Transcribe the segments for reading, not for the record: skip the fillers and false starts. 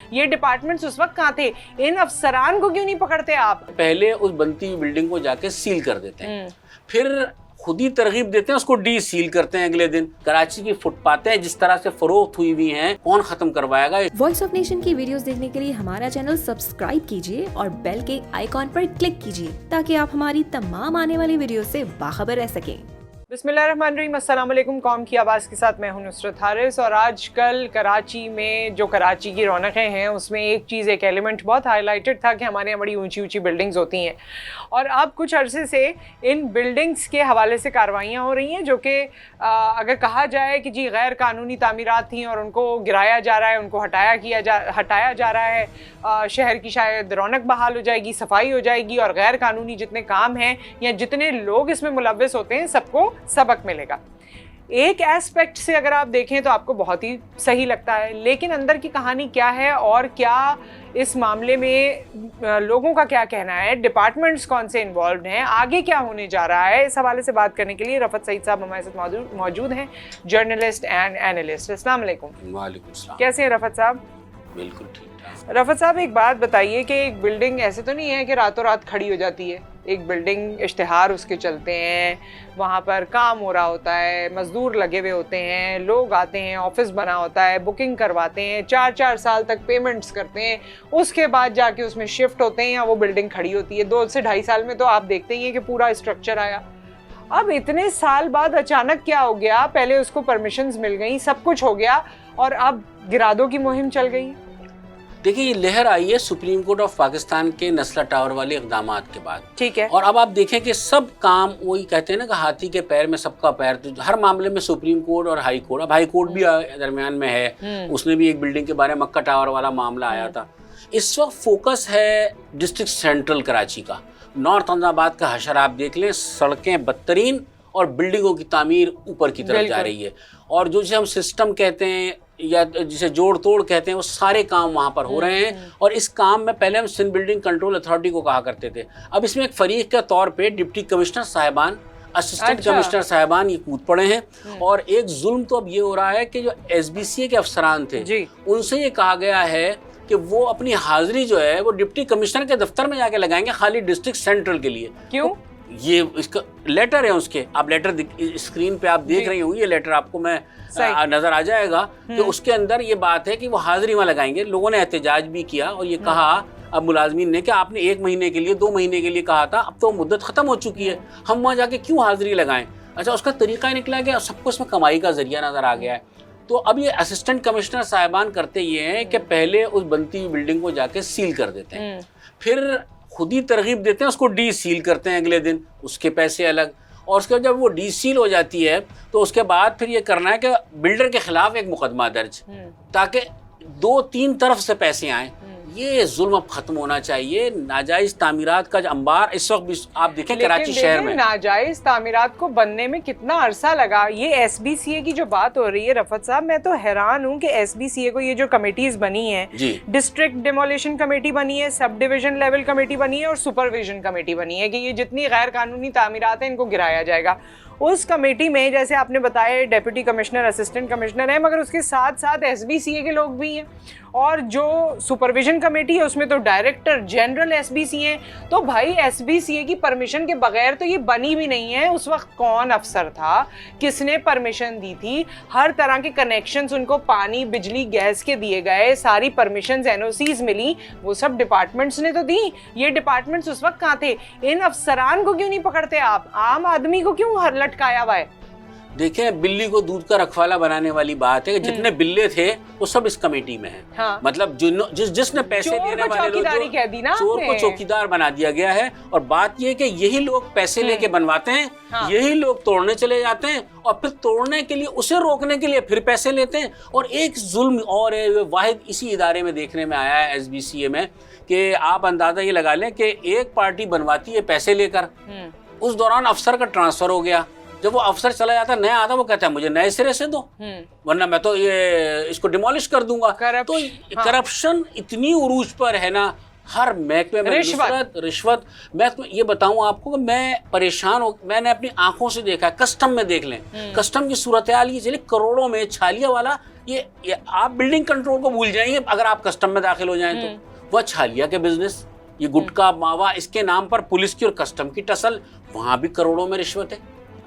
ये डिपार्टमेंट्स उस वक्त कहाँ थे? इन अफसरान को क्यों नहीं पकड़ते आप? पहले उस बनती हुई बिल्डिंग को जाके सील कर देते हैं, फिर खुद ही तरगीब देते हैं, उसको डी सील करते हैं अगले दिन। कराची की फुटपातें जिस तरह से फरोख्त हुई हुई हैं, कौन खत्म करवाएगा? वॉइस ऑफ नेशन की वीडियोस देखने के लिए हमारा चैनल सब्सक्राइब कीजिए और बेल के आइकॉन पर क्लिक कीजिए ताकि आप हमारी तमाम आने वाली वीडियो से बाखबर रह सकें। बिस्मिल्लाहिर्रहमानिर्रहीम, अस्सलाम वालेकुम। कौम की आवाज़ के साथ मैं हूं नुसरत हारिस। और आजकल कराची में जो कराची की रौनकें हैं उसमें एक चीज़, एक एलिमेंट बहुत हाईलाइटेड था कि हमारे यहाँ बड़ी ऊंची ऊंची बिल्डिंग्स होती हैं और अब कुछ अरसे से इन बिल्डिंग्स के हवाले से कार्रवाइयाँ हो रही हैं जो कि अगर कहा जाए कि जी गैर कानूनी तामीरात थी और उनको गिराया जा रहा है, उनको हटाया जा रहा है, शहर की शायद रौनक बहाल हो जाएगी, सफाई हो जाएगी और गैर कानूनी जितने काम हैं या जितने लोग इसमें मुलव्वस होते हैं सबको सबक मिलेगा। एक एस्पेक्ट से अगर आप देखें तो आपको बहुत ही सही लगता है, लेकिन अंदर की कहानी क्या है और क्या इस मामले में लोगों का क्या कहना है, डिपार्टमेंट्स कौन से इन्वॉल्व हैं, आगे क्या होने जा रहा है, इस हवाले से बात करने के लिए रफत सईद साहब हमारे साथ मौजूद हैं, जर्नलिस्ट एंड एनालिस्ट। अस्सलाम वालेकुम। वालेकुम सलाम। कैसे हैं रफत साहब? बिल्कुल ठीक ठाक। रफत साहब, एक बात बताइए कि एक बिल्डिंग ऐसे तो नहीं है कि रातों रात खड़ी हो जाती है। एक बिल्डिंग, इश्तिहार उसके चलते हैं, वहाँ पर काम हो रहा होता है, मज़दूर लगे हुए होते हैं, लोग आते हैं, ऑफिस बना होता है, बुकिंग करवाते हैं, 4-4 साल तक पेमेंट्स करते हैं, उसके बाद जाके उसमें शिफ्ट होते हैं या वो बिल्डिंग खड़ी होती है। 2 से ढाई साल में तो आप देखते ही हैं कि पूरा स्ट्रक्चर आया। अब इतने साल बाद अचानक क्या हो गया? पहले उसको परमिशंस मिल गई, सब कुछ हो गया और अब गिरादों की मुहिम चल गई। देखिए, ये लहर आई है सुप्रीम कोर्ट ऑफ पाकिस्तान के नस्ला टावर वाले इक़दामात के बाद। ठीक है। और अब आप देखें कि सब काम, वही कहते हैं ना कि हाथी के पैर में सबका पैर, तो हर मामले में सुप्रीम कोर्ट और हाई कोर्ट, अब हाई कोर्ट भी दरमियान में है, उसने भी एक बिल्डिंग के बारे में, मक्का टावर वाला मामला आया था। इस वक्त फोकस है डिस्ट्रिक्ट सेंट्रल कराची का। नॉर्थ अहमदाबाद का हशर आप देख लें, सड़कें बदतरीन और बिल्डिंगों की तामीर ऊपर की तरफ जा रही है। और जो जिसे हम सिस्टम कहते हैं या जिसे जोड़ तोड़ कहते हैं, वो सारे काम वहाँ पर हो रहे हैं। और इस काम में पहले हम सिंध बिल्डिंग कंट्रोल अथॉरिटी को कहा करते थे, अब इसमें एक फरीक के तौर पे डिप्टी कमिश्नर साहिबान, असिस्टेंट कमिश्नर साहिबान ये कूद पड़े हैं। और एक जुल्म तो अब ये हो रहा है कि जो SBCA के अफसरान थे उनसे ये कहा गया है कि वो अपनी हाजिरी जो है वो डिप्टी कमिश्नर के दफ्तर में जाके लगाएंगे, खाली डिस्ट्रिक्ट सेंट्रल के लिए। क्यों? ये इसका लेटर है उसके, आप लेटर स्क्रीन पे आप देख रही होंगी, ये लेटर आपको मैं नजर आ जाएगा कि उसके अंदर ये बात है कि वो हाजिरी में लगाएंगे। लोगों ने एहतजाज भी किया और ये कहा अब मुलाजमीन ने कि आपने 1 महीने के लिए, 2 महीने के लिए कहा था, अब तो मुद्दत खत्म हो चुकी है, हम वहाँ जाके क्यों हाजिरी लगाएं। अच्छा, उसका तरीका निकला गया, सबको इसमें कमाई का जरिया नजर आ गया है। तो अब ये असिस्टेंट कमिश्नर साहिबान करते ये हैं कि पहले उस बनती हुई बिल्डिंग को जाके सील कर देते हैं, फिर खुद ही तरगीब देते हैं, उसको डी सील करते हैं अगले दिन, उसके पैसे अलग। और उसके बाद जब वो डी सील हो जाती है तो उसके बाद फिर ये करना है कि बिल्डर के खिलाफ एक मुकदमा दर्ज, ताकि 2-3 तरफ से पैसे आएँ। ये जुल्म अब खत्म होना चाहिए। नाजायज तामीरात का जो अंबार इस वक्त भी आप देखें कराची शहर में, नाजायज तामीरात को बनने में कितना अरसा लगा। ये SBCA की जो बात हो रही है रफत साहब, मैं तो हैरान हूँ कि SBCA को ये जो कमेटीज बनी है, डिस्ट्रिक्ट डिमोलिशन कमेटी बनी है, सब डिविजन लेवल कमेटी बनी है और सुपरविजन कमेटी बनी है कि ये जितनी गैर कानूनी तामीरात हैं इनको गिराया जाएगा। उस कमेटी में जैसे आपने बताया डिप्टी कमिश्नर, असिस्टेंट कमिश्नर है, मगर उसके साथ साथ SBCA के लोग भी हैं। और जो सुपरविजन कमेटी है उसमें तो डायरेक्टर जनरल SBCA हैं। तो भाई SBCA की परमिशन के बगैर तो ये बनी भी नहीं है। उस वक्त कौन अफसर था, किसने परमिशन दी थी, हर तरह के कनेक्शंस उनको पानी, बिजली, गैस के दिए गए, सारी परमिशंस, NOCs मिली, वो सब डिपार्टमेंट्स ने तो दी। ये डिपार्टमेंट्स उस वक्त कहाँ थे? इन अफसरान को क्यों नहीं पकड़ते आप? आम आदमी को क्यों लटकाया हुआ है? देखें, बिल्ली को दूध का रखवाला बनाने वाली बात है कि जितने बिल्ले थे वो सब इस कमेटी में हैं। हाँ। मतलब जिसने पैसे देने वाले लोग, चोर को चौकीदार बना दिया गया है। और बात यह है कि यही लोग पैसे लेके बनवाते हैं, हाँ। यही लोग तोड़ने चले जाते हैं और फिर तोड़ने के लिए, उसे रोकने के लिए फिर पैसे लेते हैं। और एक जुल्म और वाहिद इसी इदारे में देखने में आया है SBCA में कि आप अंदाजा ये लगा लें कि एक पार्टी बनवाती है पैसे लेकर, उस दौरान अफसर का ट्रांसफर हो गया। जब वो अफसर चला जाता है, नया आता, वो कहता है मुझे नए सिरे से दो, वरना मैं तो ये इसको डिमोलिश कर दूंगा। तो करप्शन इतनी उरूज पर है ना, हर महकमे में रिश्वत। मैं ये बताऊं आपको कि मैं परेशान हो, मैंने अपनी आंखों से देखा है, कस्टम में देख लें, कस्टम की सूरत हाल ये चले, करोड़ों में छालिया वाला ये आप बिल्डिंग कंट्रोल को भूल जाएंगे अगर आप कस्टम में दाखिल हो जाएं तो। वह छालिया के बिजनेस, ये गुटखा मावा, इसके नाम पर पुलिस की और कस्टम की टसल, वहां भी करोड़ों में रिश्वत है।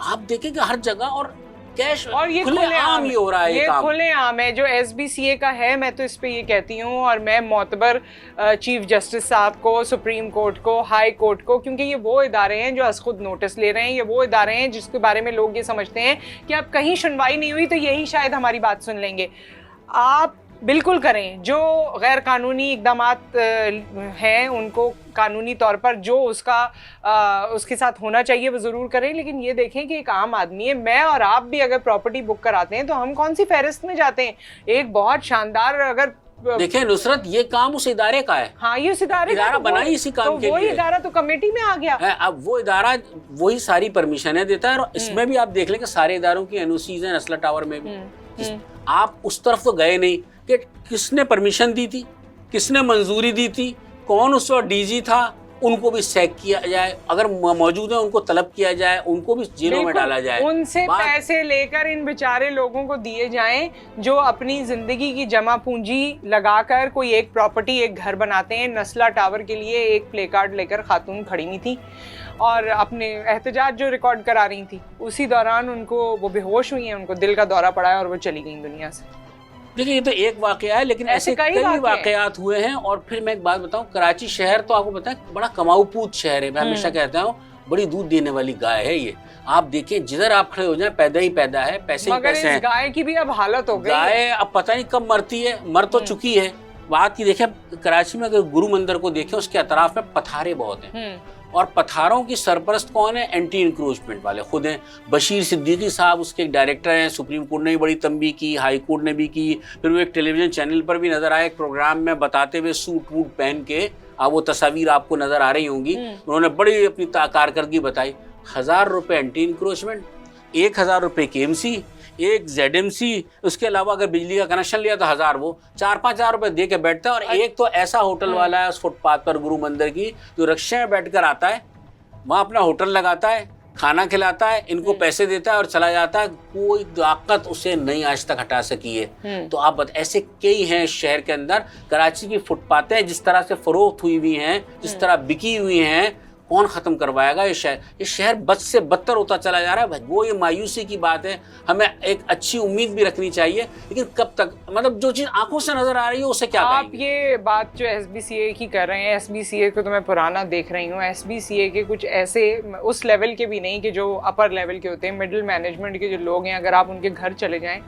आप देखेंगे हर जगह और कैश, और ये खुलेआम ही हो रहा है, ये खुलेआम है। जो SBCA का है, मैं तो इस पे ये कहती हूँ, और मैं मोतबर चीफ जस्टिस साहब को, सुप्रीम कोर्ट को, हाई कोर्ट को, क्योंकि ये वो इदारे हैं जो अस खुद नोटिस ले रहे हैं, ये वो इदारे हैं जिसके बारे में लोग ये समझते हैं कि अब कहीं सुनवाई नहीं हुई तो यही शायद हमारी बात सुन लेंगे। आप बिल्कुल करें, जो गैर कानूनी इक़दामात हैं उनको कानूनी तौर पर जो उसके साथ होना चाहिए वो ज़रूर करें, लेकिन ये देखें कि एक आम आदमी है, मैं और आप भी अगर प्रॉपर्टी बुक कराते हैं तो हम कौन सी फहरिस्त में जाते हैं। एक बहुत शानदार, अगर देखें नुसरत, ये काम उस इदारे का है। हाँ, ये उस इदारा बना ही इसी काम के लिए। वही इदारा तो कमेटी में आ गया है। अब वो इदारा वही सारी परमिशनें देता है, और इसमें भी आप देख लें कि सारे इदारों की NOCs हैं, नस्ला टावर में भी। आप उस तरफ तो गए नहीं कि किसने परमिशन दी थी, किसने मंजूरी दी थी, कौन उस वक्त DG था, उनको भी चेक किया जाए, अगर मौजूद है उनको तलब किया जाए, उनको भी जेलों में डाला जाए। उनसे पैसे लेकर इन बेचारे लोगों को दिए जाएं जो अपनी जिंदगी की जमा पूंजी लगाकर कोई एक प्रॉपर्टी, एक घर बनाते हैं। नस्ला टावर के लिए एक प्ले कार्ड लेकर खातून खड़ी हुई थी और अपने एहतजाज जो रिकॉर्ड करा रही थी, उसी दौरान उनको वो बेहोश हुई हैं, उनको दिल का दौरा पड़ा है और वो चली गई दुनिया से। देखिए, ये तो एक वाकया है, लेकिन ऐसे कई वाकयात हुए हैं। और फिर मैं एक बात बताऊं, कराची शहर तो आपको पता है बड़ा कमाऊपूत शहर है। मैं हमेशा कहता हूँ बड़ी दूध देने वाली गाय है ये। आप देखिए, जिधर आप खड़े हो जाए पैदा ही पैदा है, पैसे ही पैसे हैं। गाय की भी अब हालत हो गई। गाय अब पता नहीं कब मरती है, मर तो चुकी है। बात की देखें, कराची में अगर गुरु मंदिर को देखें, उसके अतराफ में पथारे बहुत हैं, और पथारों की सरपरस्त कौन है? एंटी इंक्रोचमेंट वाले खुद हैं। बशीर सिद्दीकी साहब उसके एक डायरेक्टर हैं। सुप्रीम कोर्ट ने भी बड़ी तंबीह की, हाई कोर्ट ने भी की, फिर वो एक टेलीविजन चैनल पर भी नजर आए एक प्रोग्राम में बताते हुए, सूट वूट पहन के। अब वो तस्वीर आपको नजर आ रही होंगी। उन्होंने बड़ी अपनी कारकर्दगी बताई। 1000 रुपये एंटी इंक्रोचमेंट, 1000 रुपये KMC, एक ZMC, उसके अलावा अगर बिजली का कनेक्शन लिया तो 1000, वो 4-5 हज़ार रुपये दे के बैठता है। और एक तो ऐसा होटल वाला है उस फुटपाथ पर गुरु मंदिर की, जो रिक्शे में बैठकर आता है, वहाँ अपना होटल लगाता है, खाना खिलाता है, इनको पैसे देता है और चला जाता है। कोई ताकत उसे नहीं आज तक हटा सकी है। तो आप ऐसे कई हैं शहर के अंदर। कराची की फुटपाथें जिस तरह से फरोख्त हुई हुई हैं, जिस तरह बिकी हुई हैं, कौन खत्म करवाएगा ये शहर? ये शहर बद से बदतर होता चला जा रहा है। वो ये मायूसी की बात है। हमें एक अच्छी उम्मीद भी रखनी चाहिए, लेकिन कब तक? मतलब जो चीज़ आंखों से नजर आ रही है उसे क्या आप कहेंगे? ये बात जो SBCA की कर रहे हैं, SBCA को तो मैं पुराना देख रही हूँ। SBCA के कुछ ऐसे उस लेवल के भी नहीं कि जो अपर लेवल के होते हैं, मिडिल मैनेजमेंट के जो लोग हैं, अगर आप उनके घर चले जाएं,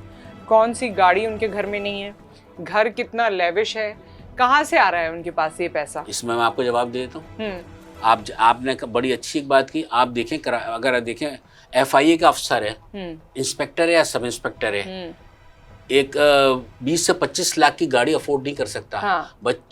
कौन सी गाड़ी उनके घर में नहीं है, घर कितना लेविश है, कहाँ से आ रहा है उनके पास ये पैसा? इसमें मैं आपको जवाब दे देता हूँ। आपने बड़ी अच्छी एक बात की। आप देखें, अगर देखें FIA का अफसर है, इंस्पेक्टर है या सब इंस्पेक्टर है, एक 20 से 25 लाख की गाड़ी अफोर्ड नहीं कर सकता।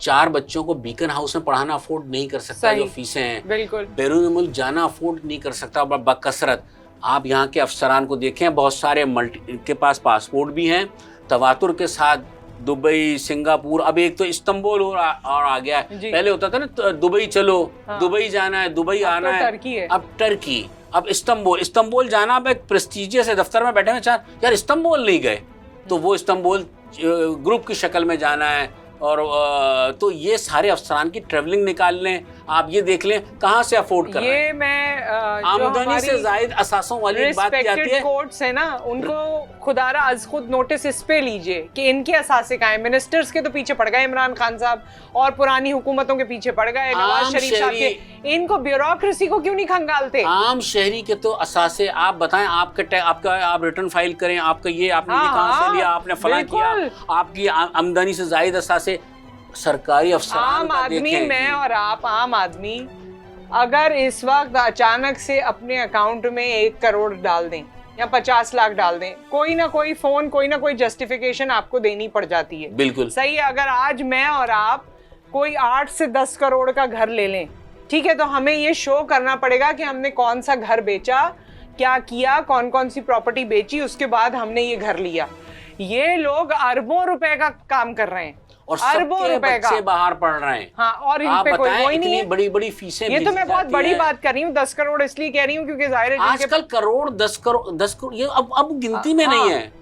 4 बच्चों को बीकन हाउस में पढ़ाना अफोर्ड नहीं कर सकता, जो फीसें हैं। बिल्कुल। बैरून मुल्क जाना अफोर्ड नहीं कर सकता बकसरत। आप यहाँ के अफसरान को देखें, बहुत सारे के पास पासपोर्ट भी हैं, तवातुर के साथ दुबई, सिंगापुर, अब एक तो इस्तांबुल और आ गया है। पहले होता था ना दुबई चलो, दुबई जाना है, दुबई आना है, अब टर्की, अब इस्तांबुल जाना। अब एक प्रेस्टीजियस है, दफ्तर में बैठे हैं, यार इस्तांबुल नहीं गए, तो वो इस्तांबुल ग्रुप की शक्ल में जाना है। और तो ये सारे अफसरान की ट्रेवलिंग निकाल लें, आप ये देख लें कहाँ से अफोर्ड कर रहे हैं। ये मैं आमदनी से जायद असासों वाली बात की आती है। कोर्ट्स है ना, उनको खुदारा आज खुद नोटिस इस पे लीजिए कि इनके असासे कहाँ हैं। मिनिस्टर्स के तो पीछे पड़ गए इमरान खान साहब, और पुरानी हुकूमतों के पीछे पड़ गए नवाज शरीफ साहब के। इनको ब्यूरोक्रेसी को क्यों नहीं खंगालते? आम शहरी के तो असासे आप बताएं, आपका आप रिटर्न फाइल करें, आपका ये आपने कहाँ से लिया, आपने फलां किया, आपकी आमदनी से जायद असासे। सरकारी अफसर, आम आदमी, मैं और आप आम आदमी, अगर इस वक्त अचानक से अपने अकाउंट में 1 करोड़ डाल दें या 50 लाख डाल दें, कोई ना कोई फोन, कोई ना कोई जस्टिफिकेशन आपको देनी पड़ जाती है। बिल्कुल सही है। अगर आज मैं और आप कोई 8 से 10 करोड़ का घर ले लें, ठीक है, तो हमें ये शो करना पड़ेगा कि हमने कौन सा घर बेचा, क्या किया, कौन कौन सी प्रॉपर्टी बेची, उसके बाद हमने ये घर लिया। ये लोग अरबों रुपए का काम कर रहे हैं और सबके बच्चे बाहर पढ़ रहे हैं। हाँ, और इन पे कोई नहीं है। बड़ी फीसें ये तो मैं बहुत बड़ी बात कर रही हूँ। 10 करोड़ इसलिए कह रही हूँ क्योंकि जाहिर है आजकल करोड़ 10 करोड़ ये अब गिनती में नहीं है।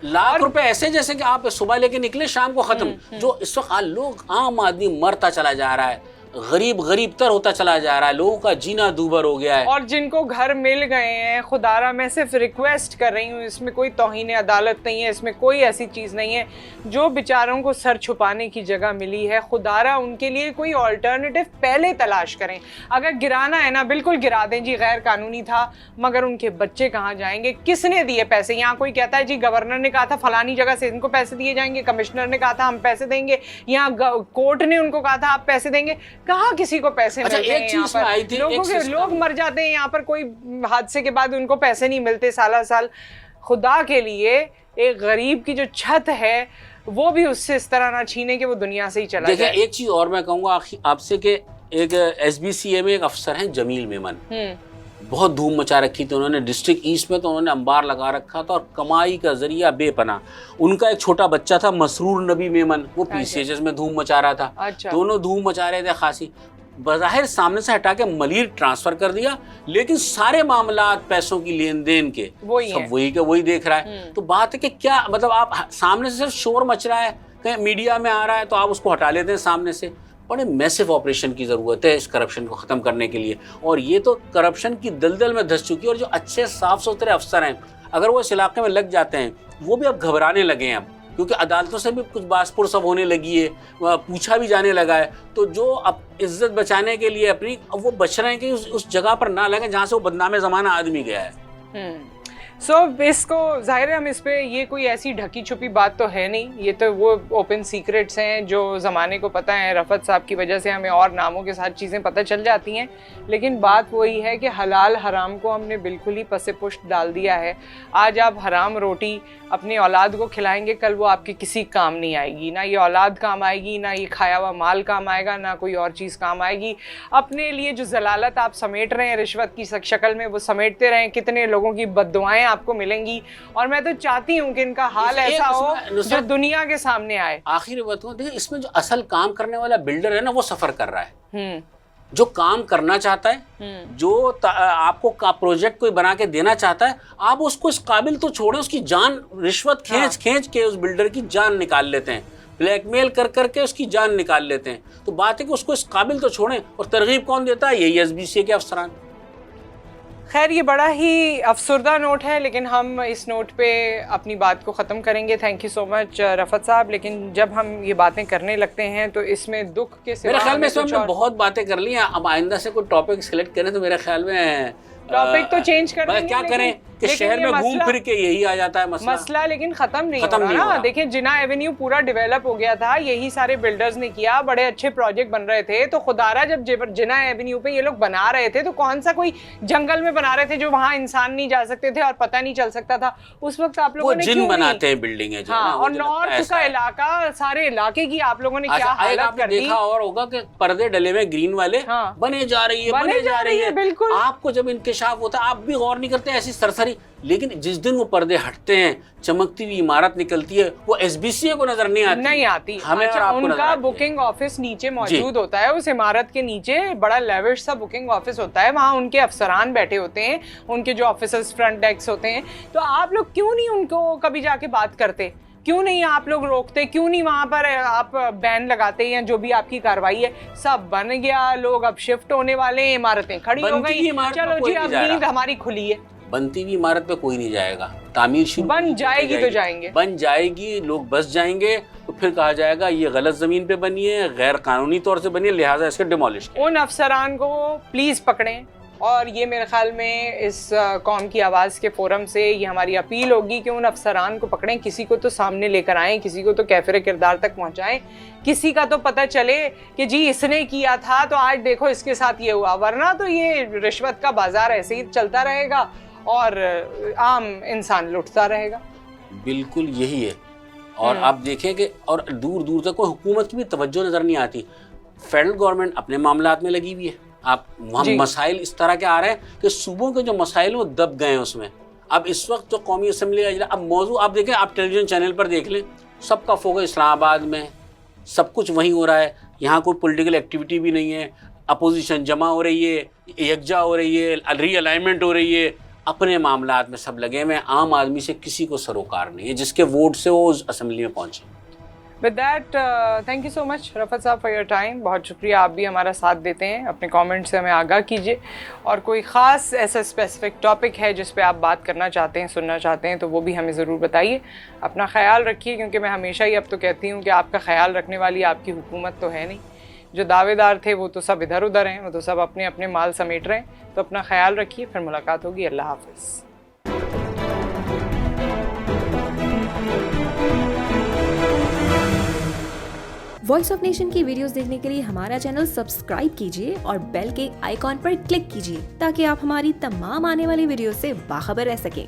लाख रुपए ऐसे जैसे कि आप सुबह लेके निकले शाम को खत्म। जो इस वक्त लोग, आम आदमी मरता चला जा रहा है, गरीब गरीब तर होता चला जा रहा है, लोगों का जीना दूभर हो गया है। और जिनको घर मिल गए हैं, खुदारा मैं सिर्फ रिक्वेस्ट कर रही हूँ, इसमें कोई तौहीन अदालत नहीं है, इसमें कोई ऐसी चीज़ नहीं है, जो बेचारों को सर छुपाने की जगह मिली है, खुदारा उनके लिए कोई ऑल्टरनेटिव पहले तलाश करें। अगर गिराना है ना, बिल्कुल गिरा दें जी, गैर कानूनी था, मगर उनके बच्चे कहाँ जाएंगे? किसने दिए पैसे? यहाँ कोई कहता है जी गवर्नर ने कहा था फलानी जगह से इनको पैसे दिए जाएंगे, कमिश्नर ने कहा था हम पैसे देंगे, यहाँ कोर्ट ने उनको कहा था आप पैसे देंगे। कहाँ किसी को पैसे मिलते हैं? यहाँ पर लोगों के लोग मर जाते हैं, यहाँ पर कोई हादसे के बाद उनको पैसे नहीं मिलते साला साल। खुदा के लिए एक गरीब की जो छत है वो भी उससे इस तरह ना छीने कि वो दुनिया से ही चला जाए। देखिए, एक चीज और मैं कहूँगा आपसे कि एक SBCA में एक अफसर हैं जमील मेमन, बहुत धूम मचा रखी थी उन्होंने डिस्ट्रिक्ट ईस्ट में, तो उन्होंने अंबार लगा रखा था और कमाई का जरिया बेपना। उनका एक छोटा बच्चा था मसरूर नबी मेमन, वो PCHS में धूम मचा रहा था। अच्छा। दोनों धूम मचा रहे थे खासी। बज़ाहिर सामने से हटा के मलीर ट्रांसफर कर दिया, लेकिन सारे मामलात पैसों की लेन देन के सब वही देख रहा है। तो बात है कि क्या मतलब, आप सामने से सिर्फ शोर मच रहा है, कहीं मीडिया में आ रहा है तो आप उसको हटा लेते हैं सामने से। बड़े मैसिव ऑपरेशन की ज़रूरत है इस करप्शन को ख़त्म करने के लिए, और ये तो करप्शन की दलदल में धंस चुकी है। और जो अच्छे साफ सुथरे अफसर हैं, अगर वो इस इलाके में लग जाते हैं, वो भी अब घबराने लगे हैं अब, क्योंकि अदालतों से भी कुछ बासपुर सब होने लगी है, पूछा भी जाने लगा है। तो जो अब इज्जत बचाने के लिए अपनी, अब वो बच रहे हैं कि उस जगह पर ना लगे जहाँ से वो बदनाम ज़माना आदमी गया है। सो इसको जाहिर है हम इस पे, ये कोई ऐसी ढकी छुपी बात तो है नहीं, ये तो वो ओपन सीक्रेट्स हैं जो ज़माने को पता है। रफ़त साहब की वजह से हमें और नामों के साथ चीज़ें पता चल जाती हैं, लेकिन बात वही है कि हलाल हराम को हमने बिल्कुल ही पसे पुष्ट डाल दिया है। आज आप हराम रोटी अपनी औलाद को खिलाएंगे, कल वो आपके किसी काम नहीं आएगी। ना ये औलाद काम आएगी, ना ये खाया हुआ माल काम आएगा, ना कोई और चीज़ काम आएगी। अपने लिए जो जलालत आप समेट रहे हैं रिश्वत की शक्ल में, वो समेटते रहें, कितने लोगों की बद्दुआएं आपको मिलेंगी। और मैं तो चाहती हूँ कि इनका हाल ऐसा हो जो दुनिया के सामने आए। आखिरी बात देखिए, इसमें जो असल काम करने वाला बिल्डर है ना, वो सफर कर रहा है। जो काम करना चाहता है, जो आपको प्रोजेक्ट कोई बना के देना चाहता है, आप उसको इस काबिल तो छोड़ें, उसकी जान रिश्वत खींच के उस बिल्डर की जान निकाल लेते हैं, ब्लैकमेल कर करके उसकी जान निकाल लेते हैं। तो बात है कि उसको इस काबिल तो छोड़ें। और तरगीब कौन देता है? यही SBCA के अफसरान। खैर, ये बड़ा ही अफसरदा नोट है, लेकिन हम इस नोट पे अपनी बात को ख़त्म करेंगे। Thank you so much Rafat साहब। लेकिन जब हम ये बातें करने लगते हैं तो इसमें दुख के सिवा मेरे ख्याल में इसमें हमने बहुत बातें कर ली हैं। अब आइंदा से कोई टॉपिक सिलेक्ट करें तो मेरे ख्याल में टॉपिक तो चेंज कर देंगे, क्या करें कि शहर में घूम फिर के यही आ जाता है मसला। लेकिन खत्म नहीं हो रहा ना। देखिए, जिना एवेन्यू पूरा डेवलप हो गया था, यही सारे बिल्डर्स ने किया, बड़े अच्छे प्रोजेक्ट बन रहे थे। तो खुदारा जब जिना एवेन्यू पे ये लोग बना रहे थे, तो कौन सा कोई जंगल में बना रहे थे जो वहाँ इंसान नहीं जा सकते थे और पता नहीं चल सकता था उस वक्त? आप लोगों ने जिन बनाते हैं बिल्डिंग है। हाँ, और नॉर्थ का इलाका, सारे इलाके की आप लोगों ने क्या हालत कर दी। देखा और होगा कि पर्दे डले हुए ग्रीन वाले बने जा रही है। बिल्कुल, आपको जब इंकशाफ होता है आप भी गौर नहीं करते ऐसी सरसरी, लेकिन जिस दिन वो पर्दे हटते हैं, चमकती हुई इमारत निकलती है, वो SBCA को नजर नहीं आती। हमें अच्छा, उनका बुकिंग ऑफिस नीचे मौजूद होता है, उस इमारत के नीचे बड़ा लेविश सा बुकिंग ऑफिस होता है, वहाँ उनके अफसरान बैठे होते हैं, उनके जो ऑफिसर्स फ्रंट डेस्क होते हैं। तो आप लोग क्यों नहीं उनको कभी जाके बात करते? क्यों नहीं आप लोग रोकते? क्यों नहीं वहाँ पर आप बैन लगाते हैं? जो भी आपकी कार्रवाई है, सब बन गया, लोग अब शिफ्ट होने वाले हैं, इमारतें खड़ी हो गई, चलो जी अब नींद हमारी खुली है। बनती हुई इमारत पे कोई नहीं जाएगा, तामीर शुरू बन जाएगी तो जाएंगे, बन जाएगी, लोग बस जाएंगे, तो फिर कहा जाएगा ये गलत जमीन पे बनी है, गैर कानूनी तौर से बनी है, लिहाजा इसके डिमोलिश। उन अफसरान को प्लीज पकड़ें। और ये मेरे ख्याल में इस कौम की आवाज़ के फोरम से ये हमारी अपील होगी कि उन अफसरान को पकड़ें, किसी को तो सामने लेकर आएँ, किसी को तो कैफिर किरदार तक पहुँचाएँ, किसी का तो पता चले कि जी इसने किया था तो आज देखो इसके साथ ये हुआ। वरना तो ये रिश्वत का बाजार ऐसे ही चलता रहेगा और आम इंसान लुटता रहेगा। बिल्कुल यही है। और आप देखें कि और दूर दूर तक कोई हुकूमत की भी तवज्जो नज़र नहीं आती। फेडरल गवर्नमेंट अपने मामलात में लगी हुई है। आप वहाँ मसाइल इस तरह के आ रहे हैं कि सूबों के जो मसाइल वो दब गए हैं उसमें। अब इस वक्त जो कौमी असम्बली का अब मौजू आप देखें, आप टेलीविज़न चैनल पर देख लें, सबका फोकस इस्लामाबाद में, सब कुछ वहीं हो रहा है। यहाँ कोई पॉलिटिकल एक्टिविटी भी नहीं है, अपोजिशन जमा हो रही है, यकजा हो रही है, रीअलाइनमेंट हो रही है, अपने मामलात में सब लगे हुए हैं, आम आदमी से किसी को सरोकार नहीं है, जिसके वोट से वो उस असेंबली में पहुंचे। With that thank you so much Rafat साहब फॉर योर टाइम। बहुत शुक्रिया, आप भी हमारा साथ देते हैं। अपने कमेंट से हमें आगाह कीजिए, और कोई ख़ास ऐसा स्पेसिफिक टॉपिक है जिस पे आप बात करना चाहते हैं, सुनना चाहते हैं, तो वो भी हमें ज़रूर बताइए। अपना ख्याल रखिए, क्योंकि मैं हमेशा ही अब तो कहती हूँ कि आपका ख्याल रखने वाली आपकी हुकूमत तो है नहीं। जो दावेदार थे वो तो सब इधर उधर हैं, वो तो सब अपने अपने माल समेट रहे हैं। तो अपना ख्याल रखिए, फिर मुलाकात होगी। अल्लाह हाफ़िज़। वॉइस ऑफ नेशन की वीडियोस देखने के लिए हमारा चैनल सब्सक्राइब कीजिए और बेल के आइकॉन पर क्लिक कीजिए ताकि आप हमारी तमाम आने वाली वीडियो से बाखबर रह सकें।